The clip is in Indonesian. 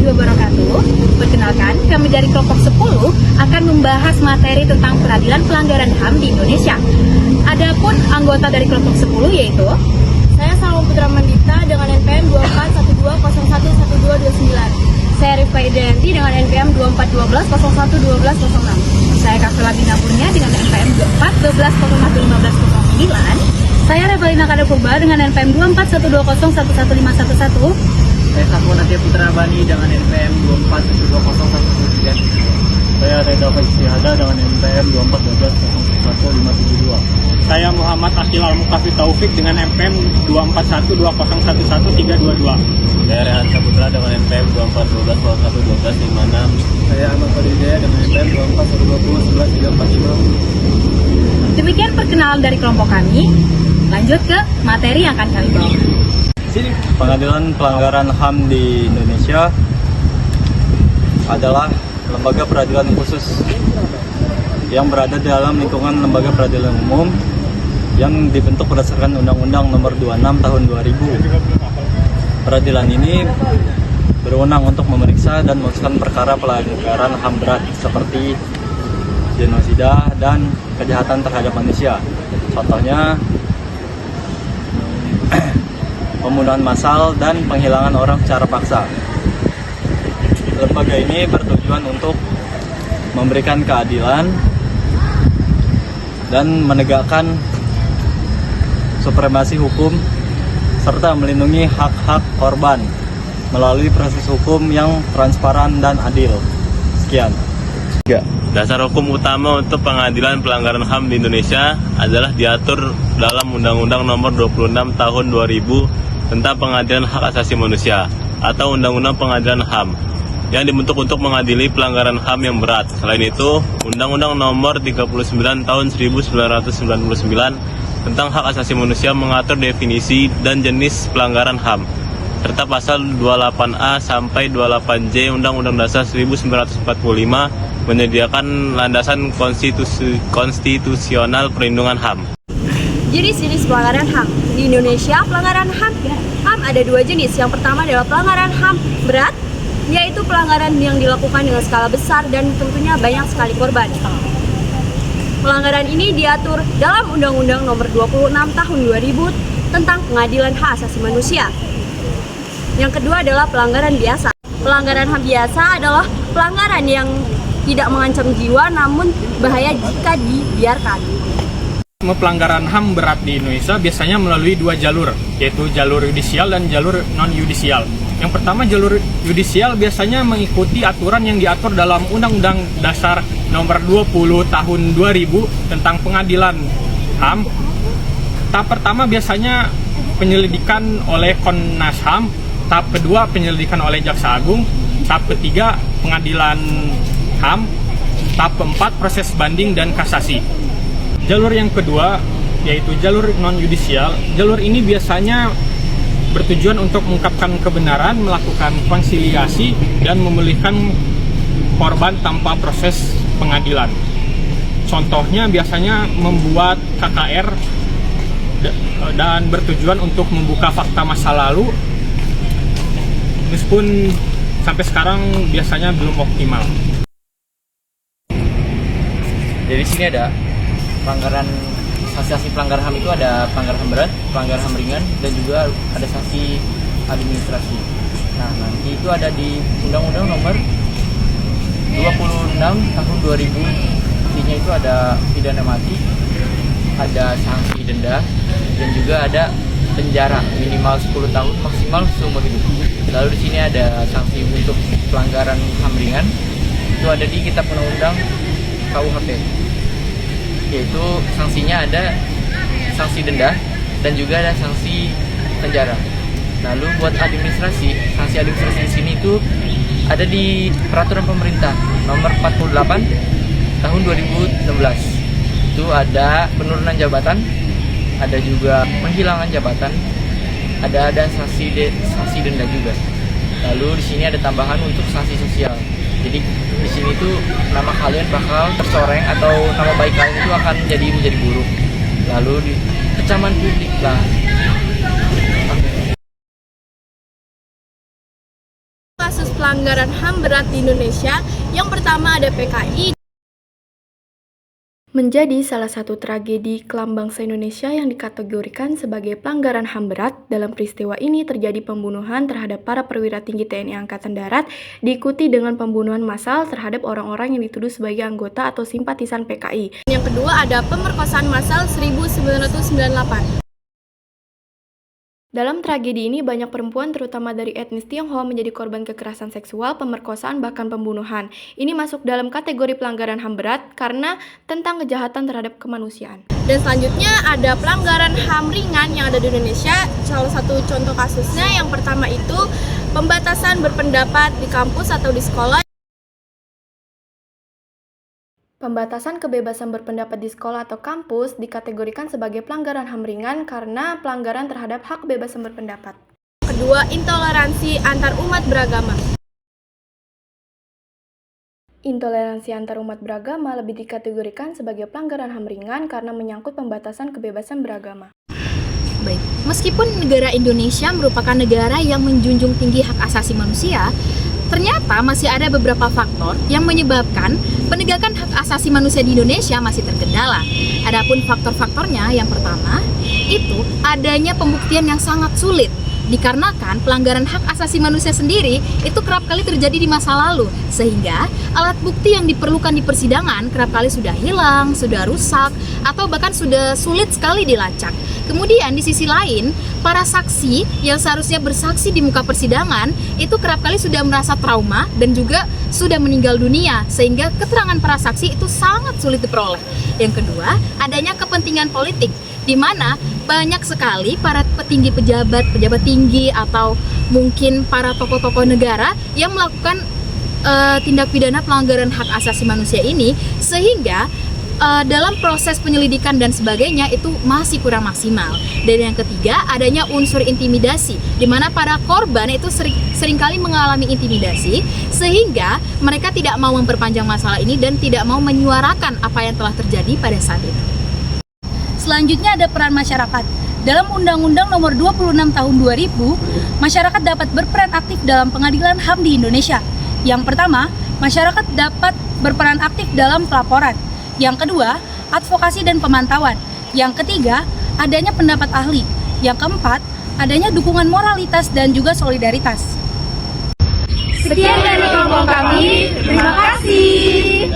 warahmatullahi wabarakatuh. Perkenalkan, kami dari kelompok 10 akan membahas materi tentang peradilan pelanggaran HAM di Indonesia. Adapun anggota dari kelompok 10 yaitu saya Salma Putra Mandita dengan NPM 2412011229. saya Rifka Idayanti dengan NPM 2412011206. Saya Kafela Binapurnya dengan NPM 2412011509. Saya Revalina Kadepurba dengan NPM 2412011511. Saya Sakmo Natia Putra Bani dengan NPM 24120113. Saya Reda Faizihada dengan NPM 2412011572. Saya Muhammad Akil Al-Mukafi Taufik dengan NPM 241201111322. Saya Rehan Saputra dengan NPM 2412011256. Saya Ahmad Fadidaya dengan NPM 2412111345. Demikian perkenalan dari kelompok kami. Lanjut ke materi yang akan kami bawa. Pengadilan pelanggaran HAM di Indonesia adalah lembaga peradilan khusus yang berada dalam lingkungan lembaga peradilan umum yang dibentuk berdasarkan Undang-Undang Nomor 26 Tahun 2000. Peradilan ini berwenang untuk memeriksa dan memutuskan perkara pelanggaran HAM berat seperti genosida dan kejahatan terhadap manusia. Contohnya pembunuhan massal dan penghilangan orang secara paksa. Lembaga ini bertujuan untuk memberikan keadilan dan menegakkan supremasi hukum serta melindungi hak-hak korban melalui proses hukum yang transparan dan adil. Sekian. Dasar hukum utama untuk pengadilan pelanggaran HAM di Indonesia adalah diatur dalam Undang-Undang Nomor 26 Tahun 2000 tentang Pengadilan Hak Asasi Manusia atau Undang-Undang Pengadilan HAM yang dibentuk untuk mengadili pelanggaran HAM yang berat. Selain itu, Undang-Undang Nomor 39 Tahun 1999 tentang Hak Asasi Manusia mengatur definisi dan jenis pelanggaran HAM serta pasal 28A sampai 28J Undang-Undang Dasar 1945 menyediakan landasan konstitusional perlindungan HAM. Jenis-jenis pelanggaran HAM di Indonesia, pelanggaran HAM ada dua jenis. Yang pertama adalah pelanggaran HAM berat, yaitu pelanggaran yang dilakukan dengan skala besar dan tentunya banyak sekali korban. Pelanggaran ini diatur dalam Undang-Undang Nomor 26 Tahun 2000 tentang Pengadilan Hak Asasi Manusia. Yang kedua adalah pelanggaran biasa. Pelanggaran HAM biasa adalah pelanggaran yang tidak mengancam jiwa namun bahaya jika dibiarkan. Pelanggaran HAM berat di Indonesia biasanya melalui dua jalur, yaitu jalur yudisial dan jalur non-yudisial. Yang pertama, jalur yudisial biasanya mengikuti aturan yang diatur dalam Undang-Undang Dasar Nomor 20 Tahun 2000 tentang Pengadilan HAM. Tahap pertama biasanya penyelidikan oleh Komnas HAM, tahap kedua penyelidikan oleh Jaksa Agung, tahap ketiga pengadilan HAM, tahap keempat proses banding dan kasasi. Jalur yang kedua yaitu jalur non-yudisial. Jalur ini biasanya bertujuan untuk mengungkapkan kebenaran, melakukan konsiliasi, dan memulihkan korban tanpa proses pengadilan. Contohnya biasanya membuat KKR dan bertujuan untuk membuka fakta masa lalu, meskipun sampai sekarang biasanya belum optimal. Jadi sini ada pelanggaran, sanksi pelanggaran HAM itu ada pelanggaran HAM berat, pelanggaran HAM ringan, dan juga ada sanksi administrasi. Nah, nanti itu ada di Undang-Undang Nomor 26 Tahun 2000. Intinya itu ada pidana mati, ada sanksi denda, dan juga ada penjara minimal 10 tahun, maksimal seumur hidup. Lalu di sini ada sanksi untuk pelanggaran HAM ringan. Itu ada di Kitab Undang-Undang KUHP. Yaitu sanksinya ada sanksi denda dan juga ada sanksi penjara. Lalu buat administrasi, sanksi administrasi di sini itu ada di Peraturan Pemerintah Nomor 48 Tahun 2016. Itu ada penurunan jabatan, ada juga penghilangan jabatan, ada sanksi denda juga. Lalu di sini ada tambahan untuk sanksi sosial. Jadi di sini tuh nama kalian bakal tercoreng atau nama baik kalian itu akan menjadi buruk. Lalu di kecaman publik lah. Terima kasus pelanggaran HAM berat di Indonesia. Yang pertama ada PKI. Menjadi salah satu tragedi kelam bangsa Indonesia yang dikategorikan sebagai pelanggaran HAM berat. Dalam peristiwa ini terjadi pembunuhan terhadap para perwira tinggi TNI Angkatan Darat, diikuti dengan pembunuhan massal terhadap orang-orang yang dituduh sebagai anggota atau simpatisan PKI. Yang kedua ada pemerkosaan massal 1998. Dalam tragedi ini, banyak perempuan terutama dari etnis Tionghoa menjadi korban kekerasan seksual, pemerkosaan, bahkan pembunuhan. Ini masuk dalam kategori pelanggaran HAM berat karena tentang kejahatan terhadap kemanusiaan. Dan selanjutnya ada pelanggaran HAM ringan yang ada di Indonesia. Salah satu contoh kasusnya yang pertama itu pembatasan berpendapat di kampus atau di sekolah. Pembatasan kebebasan berpendapat di sekolah atau kampus dikategorikan sebagai pelanggaran HAM ringan karena pelanggaran terhadap hak kebebasan berpendapat. Kedua, intoleransi antar umat beragama. Intoleransi antar umat beragama lebih dikategorikan sebagai pelanggaran HAM ringan karena menyangkut pembatasan kebebasan beragama. Baik, meskipun negara Indonesia merupakan negara yang menjunjung tinggi hak asasi manusia, ternyata masih ada beberapa faktor yang menyebabkan penegakan hak asasi manusia di Indonesia masih terkendala. Adapun faktor-faktornya, yang pertama, itu adanya pembuktian yang sangat sulit. Dikarenakan pelanggaran hak asasi manusia sendiri itu kerap kali terjadi di masa lalu, sehingga alat bukti yang diperlukan di persidangan kerap kali sudah hilang, sudah rusak, atau bahkan sudah sulit sekali dilacak. Kemudian di sisi lain, para saksi yang seharusnya bersaksi di muka persidangan itu kerap kali sudah merasa trauma dan juga sudah meninggal dunia, sehingga keterangan para saksi itu sangat sulit diperoleh. Yang kedua, adanya kepentingan politik, di mana banyak sekali para pejabat tinggi atau mungkin para tokoh-tokoh negara yang melakukan tindak pidana pelanggaran hak asasi manusia ini, sehingga dalam proses penyelidikan dan sebagainya itu masih kurang maksimal. Dan yang ketiga, adanya unsur intimidasi, di mana para korban itu seringkali mengalami intimidasi, sehingga mereka tidak mau memperpanjang masalah ini dan tidak mau menyuarakan apa yang telah terjadi pada saat itu. Selanjutnya ada peran masyarakat. Dalam Undang-Undang Nomor 26 Tahun 2000, masyarakat dapat berperan aktif dalam pengadilan HAM di Indonesia. Yang pertama, masyarakat dapat berperan aktif dalam pelaporan. Yang kedua, advokasi dan pemantauan. Yang ketiga, adanya pendapat ahli. Yang keempat, adanya dukungan moralitas dan juga solidaritas. Sekian dari kelompok kami. Terima kasih.